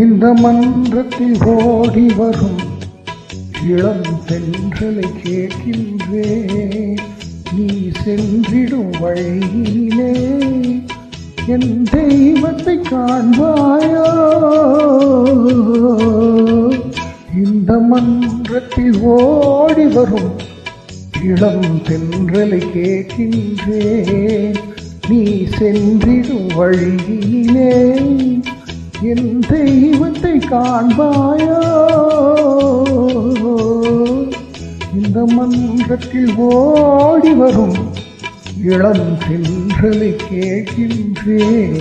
இந்த மன்றத்தில் ஓடி வரும் இளம் தென்றலை கேட்கின்றேன். நீ சென்றிடும் வழியிலே என் தெய்வத்தை காண்பாயோ? இந்த மன்றத்தில் ஓடி வரும் இளம் தென்றலை கேட்கின்றேன். நீ சென்றிடும் வழியிலே என் தெய்வத்தை காண்பாயோ? இந்த மன்றத்தில் ஓடி வரும் இளம் தென்றலை கேட்கின்றேன்.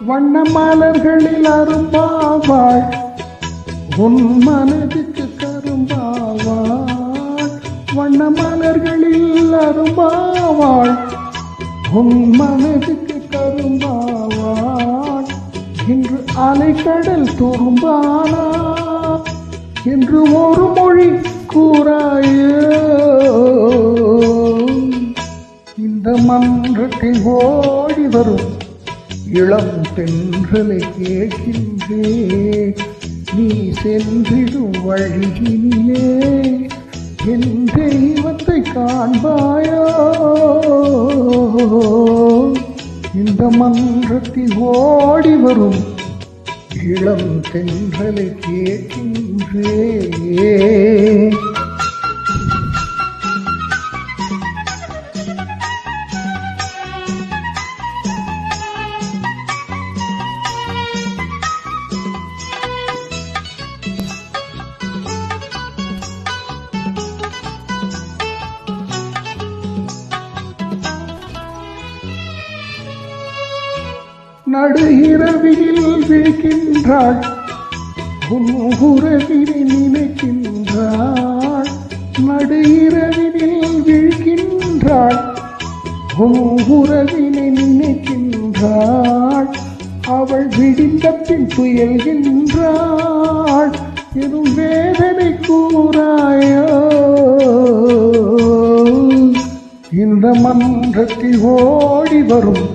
வண்ண மலர்களில் அரும்பாவாள், உன் மனதுக்கு கரும்பாவாள். வண்ண மலர்களில் அரும்பாவாள், உன் மனதுக்கு கரும்பாவாள். இன்று அலைக்கடல் துரும்பானா என்று ஒரு மொழி கூறாயோ? இந்த மன்றத்தில் ஓடி வரும் இளம் தென்றலை கேட்கின்றேன். நீ சென்றிடும் வழியிலே என் தெய்வத்தை காண்பாயோ? இந்த மன்றத்தில் ஓடி வரும் இளம் தென்றலை கேட்கின்றேன். நடு இரவில் விழிக்கின்றாள், உன் உறவினை நினைக்கின்றாள். நடு இரவில் விழிக்கின்றாள், உன் உறவினை நினைக்கின்றாள். அவள் விடிந்த பின் துயல்கின்றாள் எனும் வேதனை கூறாயோ? இந்த மன்றத்தில் ஓடி வரும்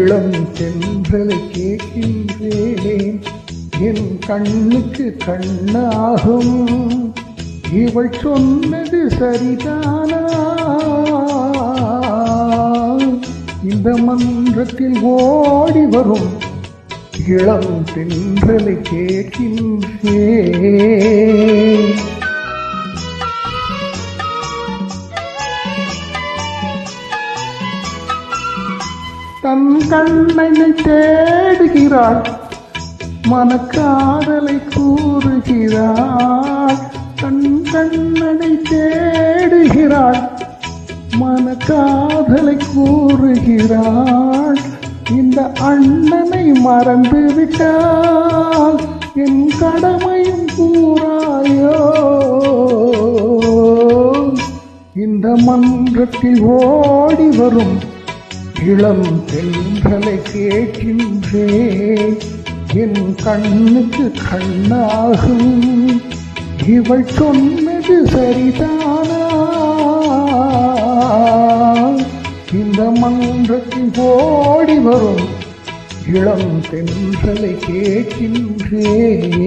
இளம் தென்றலை கேட்கின்றேன். என் கண்ணுக்கு கண்ணாகும் இவள் சொன்னது சரிதானா? இந்த மன்றத்தில் ஓடி வரும் இளம் தென்றலை கேட்கின்றேன். தன் கண்ணனை தேடுகிறாள், மனக்காதலை கூறுகிறாள். தன் கண்ணனை தேடுகிறாள், மனக்காதலை கூறுகிறாள். இந்த அண்ணனை மறந்து விட்டால் என் கடமையும் கூறாயோ? இந்த மன்றத்தில் ஓடி வரும் இளம் தென்றலை கேட்கின்றேன். என் கண்ணுக்கு கண்ணாகும் இவள் சொன்னது சரிதானா? இந்த மன்றத்தில் ஓடி வரும் இளம் தென்றலை கேட்கின்றேன்.